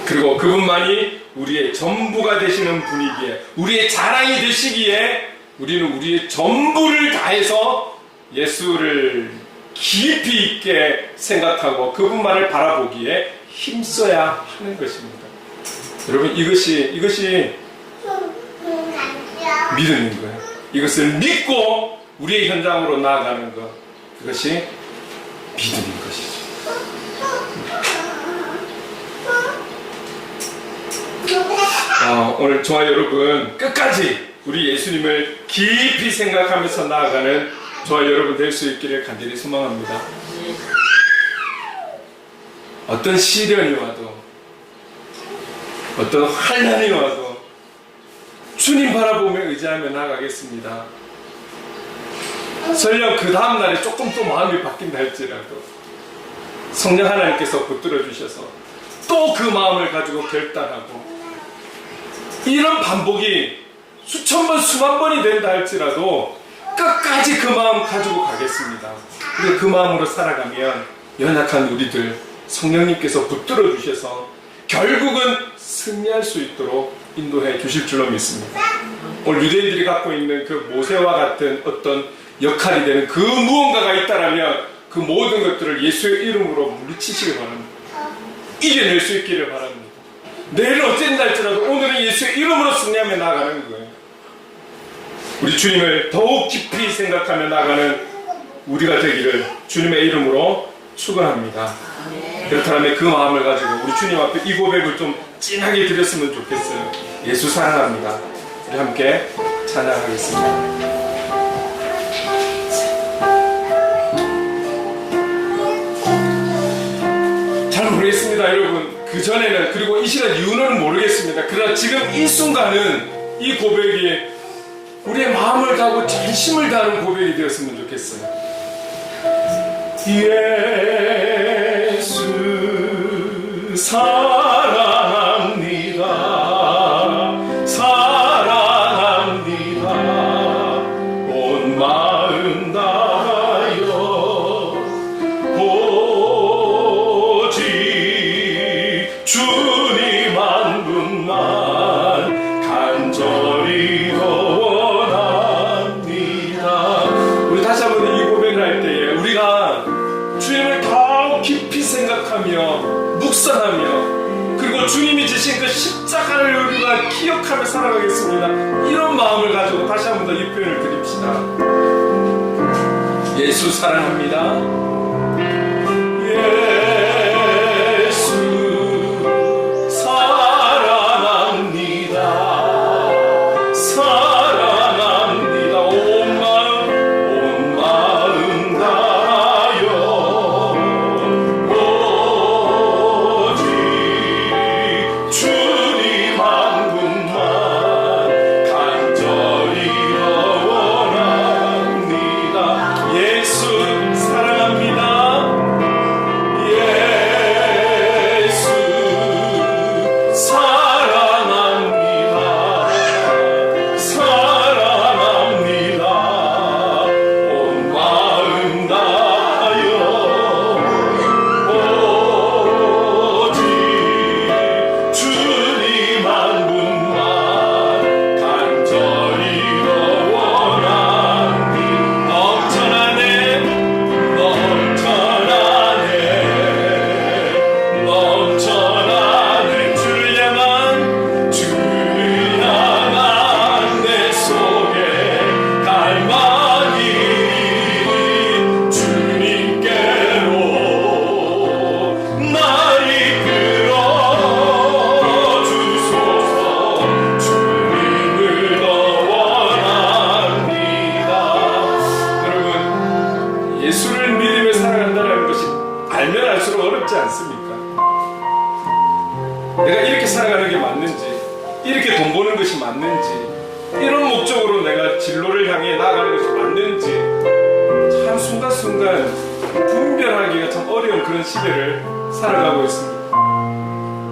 A: 그리고 그분만이 우리의 전부가 되시는 분이기에, 우리의 자랑이 되시기에 우리는 우리의 전부를 다해서 예수를 깊이 있게 생각하고 그분만을 바라보기에 힘써야 하는 것입니다. 여러분, 이것이 믿음인 거예요. 이것을 믿고 우리의 현장으로 나아가는 것, 그것이 믿음인 것이죠. 오늘 저와 여러분 끝까지 우리 예수님을 깊이 생각하면서 나아가는 저와 여러분 될 수 있기를 간절히 소망합니다. 어떤 시련이 와도, 어떤 환난이 와도 주님 바라보며 의지하며 나아가겠습니다. 설령 그 다음날에 조금 또 마음이 바뀐다 할지라도 성령 하나님께서 붙들어 주셔서 또 그 마음을 가지고 결단하고, 이런 반복이 수천 번 수만 번이 된다 할지라도 끝까지 그 마음 가지고 가겠습니다. 근데 그 마음으로 살아가면 연약한 우리들 성령님께서 붙들어 주셔서 결국은 승리할 수 있도록 인도해 주실 줄로 믿습니다. 오늘 유대인들이 갖고 있는 그 모세와 같은 어떤 역할이 되는 그 무언가가 있다라면 그 모든 것들을 예수의 이름으로 물리치시기 바랍니다. 이겨낼 수 있기를 바랍니다. 내일은 어쨌든 할지라도 오늘은 예수의 이름으로 승리하며 나아가는 거예요. 우리 주님을 더욱 깊이 생각하며 나아가는 우리가 되기를 주님의 이름으로 축원합니다. 그렇다면 그 마음을 가지고 우리 주님 앞에 이 고백을 좀 진하게 드렸으면 좋겠어요. 예수 사랑합니다. 우리 함께 찬양하겠습니다. 잘 모르겠습니다, 여러분. 그 전에는, 그리고 이 시간 이후는 모르겠습니다. 그러나 지금 이 순간은 이 고백이 우리의 마음을 다하고 전심을 다하는 고백이 되었으면 좋겠어요. 예수 사랑합니다. 사랑합니다. 온 마음 다하여 오직 주님 한 분만 간절히 원합니다. 우리 다시 한번 이 고백을 할 때에 우리가 주님을 더 깊이 생각하며 묵상하며, 그리고 주님이 지신 그 십자가를 우리가 기억하며 살아가겠습니다. 이런 마음을 가지고 다시 한 번 더 이 표현을 드립시다. 예수 사랑합니다. 예수 사랑합니다. 사랑합니다. 온 마음 다하여 오직 주님 한 분만 간절히 원합니다. 예수 사랑합니다. 예수 사랑합니다. 사랑합니다. 온 마음 다하여 오직 주님 한 분만 간절히 원합니다. 넘쳐나네 넘쳐나네 넘쳐나네 주를 향한 내 속에 갈망이 주님께로 날 이끌어 주소서. 주님을 더 원합니다. 여러분, 예수를 믿으며 살아간다는 것이 알면 알수록 어렵지 않습니까? 내가 이렇게 살아가는 게 맞는지, 이렇게 돈 버는 것이 맞는지, 이런 목적으로 내가 진로를 향해 나아가는 것이 맞는지 참 순간순간 분별하기가 참 어려운 그런 시대를 살아가고 있습니다.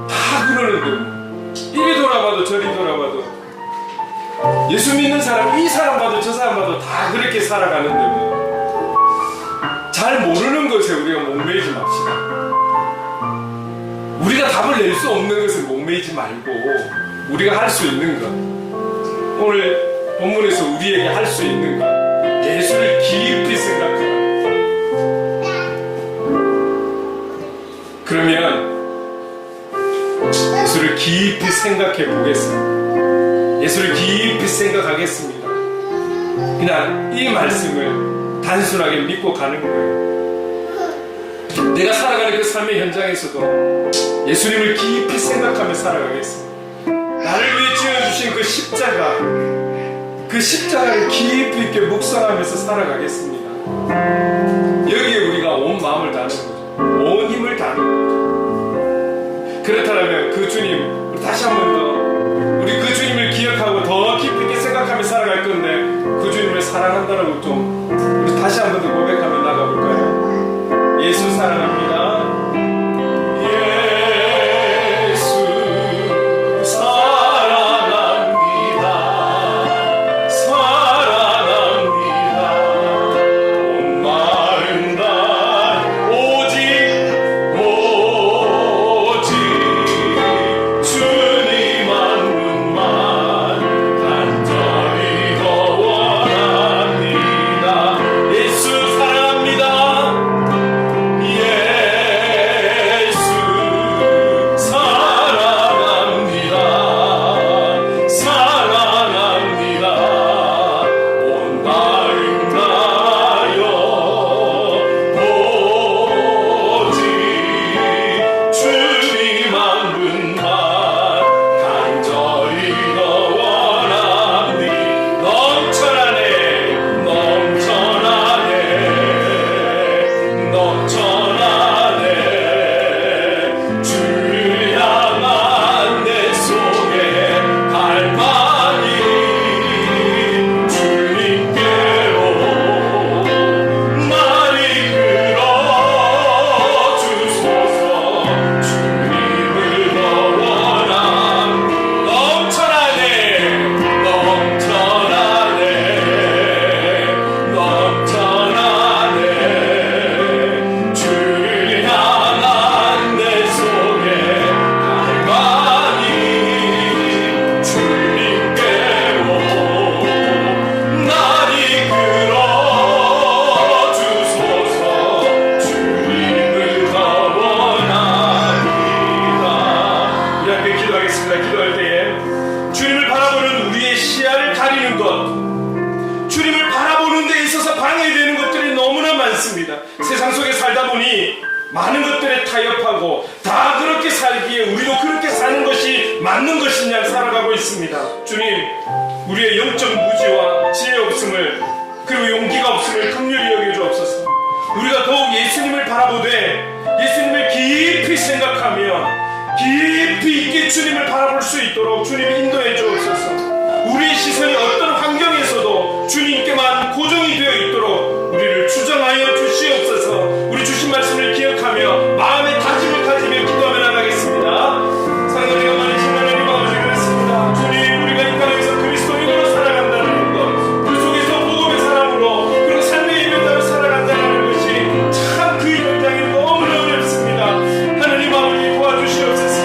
A: 다 그러는데 이리 돌아봐도 저리 돌아봐도 예수 믿는 사람, 이 사람 봐도 저 사람 봐도 다 그렇게 살아가는데 잘 모르는 것에 우리가 목매이지 맙시다. 우리가 답을 낼 수 없는 것을 목매이지 말고 우리가 할 수 있는 것, 오늘 본문에서 우리에게 할 수 있는 것, 예수를 깊이 생각하라. 그러면 예수를 깊이 생각해 보겠습니다. 예수를 깊이 생각하겠습니다. 그냥 이 말씀을 단순하게 믿고 가는 거예요. 내가 살아가는 그 삶의 현장에서도 예수님을 깊이 생각하며 살아가겠습니다. 나를 위해 지어주신 그 십자가, 그 십자가를 깊이 있게 묵상하면서 살아가겠습니다. 여기에 우리가 온 마음을 다하는 거죠. 온 힘을 다하는 거죠. 그렇다면 그 주님, 우리 다시 한 번 더 우리 그 주님을 기억하고 더 깊이 있게 생각하며 살아갈 건데 그 주님을 사랑한다라고 좀 우리 다시 한 번 더 고백하며 나가볼까요? 예수 사랑합니다. 세상 속에 살다 보니 많은 것들에 타협하고 다 그렇게 살기에 우리도 그렇게 사는 것이 맞는 것이냐 살아가고 있습니다. 주님, 우리의 영적 무지와 지혜 없음을 그리고 용기가 없음을 긍휼히 여겨주옵소서. 우리가 더욱 예수님을 바라보되 예수님을 깊이 생각하며 깊이 있게 주님을 바라볼 수 있도록 주님이 인도해 주옵소서. 우리의 시선이 어떤 환경에서도 주님께만 고정이 되어 있도록 우리를 주정하여 주시옵소서. 우리 주신 말씀을 기억하며 마음의 다짐을 가지며 기도하며 나가겠습니다. 사랑하는 많으신 하나님 아버지, 그렇습니다. 주님, 우리가 이 땅에서 그리스도인으로 살아간다는 것, 그 속에서 복음의 사람으로 그리고 삶의 예배자로 살아간다는 것이 참 그 현장이 너무나 어렵습니다. 하나님 아버지, 도와주시옵소서.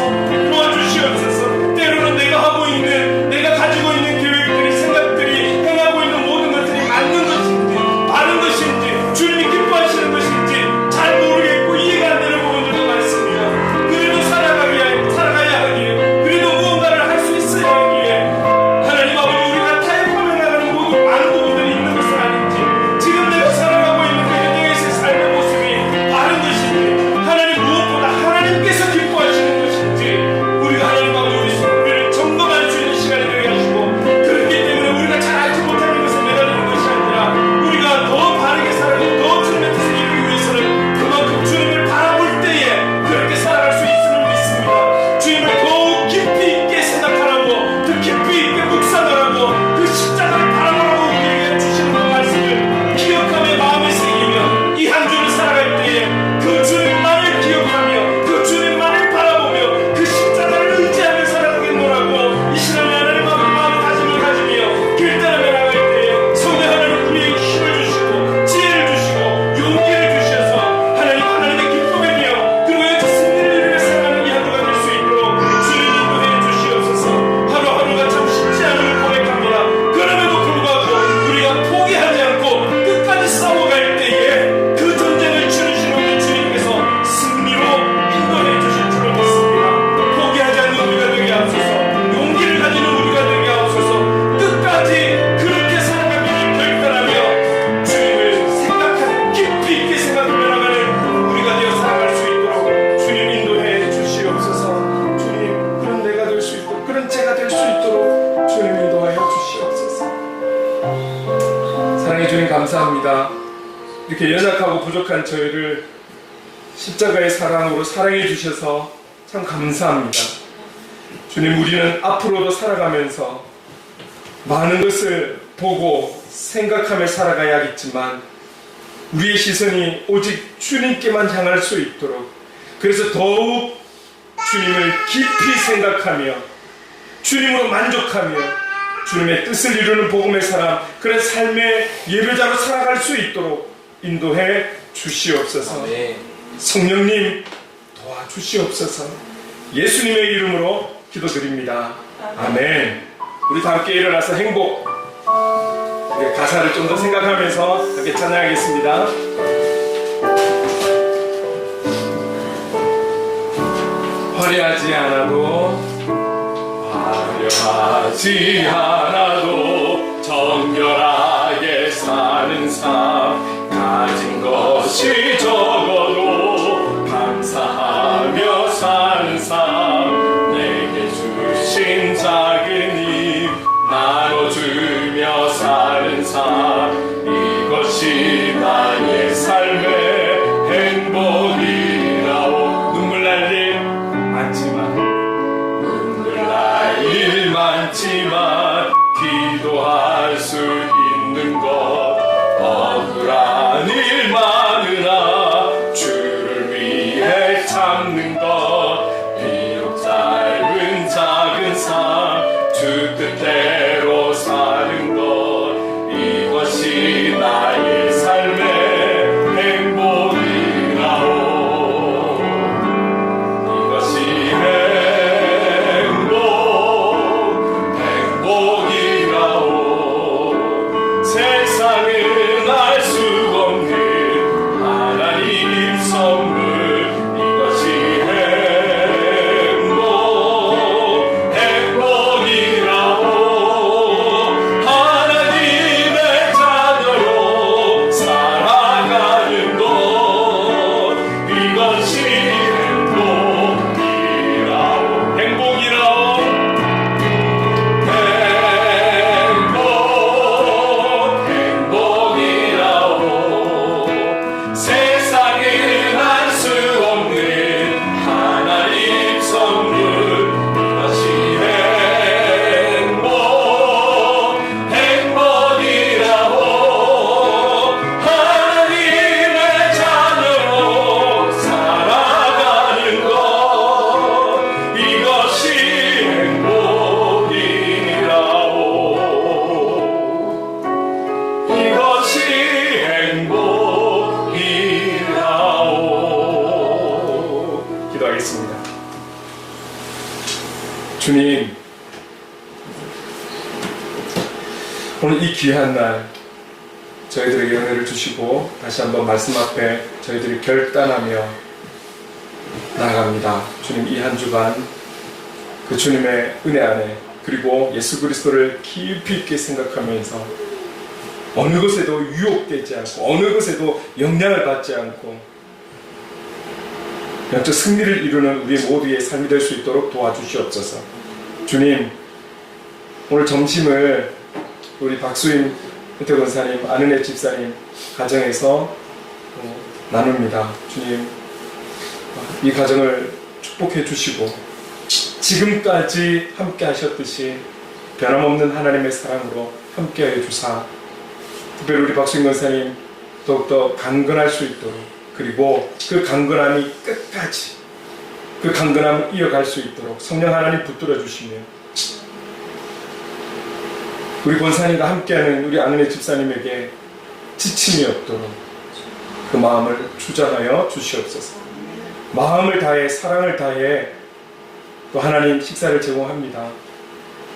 A: 때로는 내가 하고 있는, 내가 가지고 있는 계획들이, 생각들이, 행하고 있는 모든 것들이 맞는 것인지 바른 것인지 주님이 기뻐하시는 것인지 이렇게 연약하고 부족한 저희를 십자가의 사랑으로 사랑해 주셔서 참 감사합니다. 주님, 우리는 앞으로도 살아가면서 많은 것을 보고 생각하며 살아가야겠지만 우리의 시선이 오직 주님께만 향할 수 있도록, 그래서 더욱 주님을 깊이 생각하며 주님으로 만족하며 주님의 뜻을 이루는 복음의 사람, 그런 삶의 예배자로 살아갈 수 있도록 인도해 주시옵소서. 성령님 도와주시옵소서. 예수님의 이름으로 기도드립니다. 아멘. 우리 다 함께 일어나서 행복, 가사를 좀 더 생각하면서 함께 찬양하겠습니다. 화려하지 않아도 정결하게 사는 삶, 가진 것이 적어도 감사하며 사는 삶, 내게 주신 작은 힘 나눠주며 사는 삶, 이것이 나의 삶의 행복이라오. 눈물 날 일 많지만 기도할 수 있는 것, 억울한 일 많으나 주를 위해 참는 것, 비록 짧은 작은 삶 주 뜻대로 사는 것, 이것이 나의 삶의 행복이라오. 이것이 행복이라오. 세상은 알 수 없는 하나님 선물, 이것이 행복이라오. 하나님의 자녀로 살아가는 것, 이것이 행복이라오. 행복이라오. 세상은 알 수 없는 하나님 선물, 이것이 행복이라오. 하나님의 자녀로 살아가는 것, 이것이 행복이라오. 이것이 행복이라오. 기도하겠습니다. 주님, 오늘 이 귀한 날 저희들에게 은혜를 주시고 다시 한번 말씀 앞에 저희들이 결단하며 나아갑니다. 주님, 이 한 주간 그 주님의 은혜 안에, 그리고 예수 그리스도를 깊이 있게 생각하면서 어느 것에도 유혹되지 않고 어느 것에도 영향을 받지 않고 영적 승리를 이루는 우리 모두의 삶이 될 수 있도록 도와주시옵소서. 주님, 오늘 점심을 우리 박수임 은퇴 권사님, 안은혜 집사님 가정에서 나눕니다. 주님, 이 가정을 축복해 주시고 지금까지 함께 하셨듯이 변함없는 하나님의 사랑으로 함께하여 주사, 특별히 우리 박수임 권사님 더욱더 강건할 수 있도록, 그리고 그 강건함이 끝까지 그 강건함을 이어갈 수 있도록 성령 하나님 붙들어 주시며, 우리 권사님과 함께하는 우리 안은혜 집사님에게 지침이 없도록 그 마음을 주장하여 주시옵소서. 마음을 다해 사랑을 다해 또 하나님 식사를 제공합니다.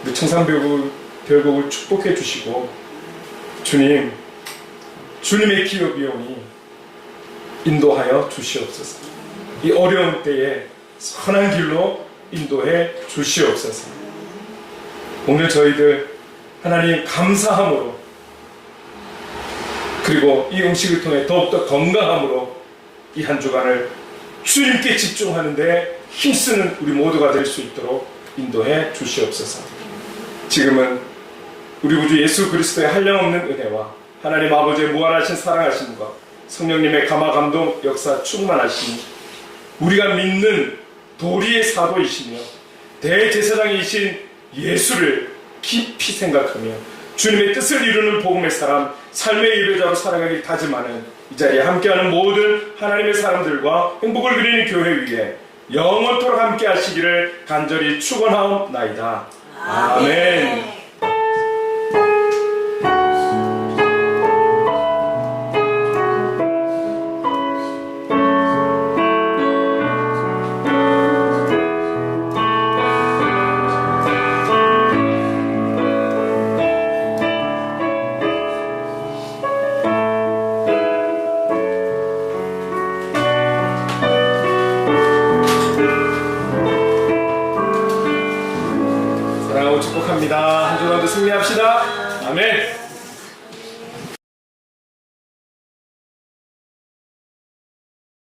A: 우리 청산별곡을 축복해 주시고, 주님, 주님의 기업이 오니 인도하여 주시옵소서. 이 어려운 때에 선한 길로 인도해 주시옵소서. 오늘 저희들 하나님 감사함으로, 그리고 이 음식을 통해 더욱더 건강함으로 이 한 주간을 주님께 집중하는데 힘쓰는 우리 모두가 될 수 있도록 인도해 주시옵소서. 지금은 우리 구주 예수 그리스도의 한량없는 은혜와 하나님 아버지의 무한하신 사랑하심과 성령님의 감화 감동 역사 충만하시니 우리가 믿는 도리의 사도이시며 대제사장이신 예수를 깊이 생각하며 주님의 뜻을 이루는 복음의 사람, 삶의 예배자로 살아가길 다짐하는 이 자리에 함께하는 모든 하나님의 사람들과 행복을 그리는 교회 위에 영원토록 함께 하시기를 간절히 축원하옵나이다. 아멘. 축복합니다. 한 주간도 승리합시다. 아멘.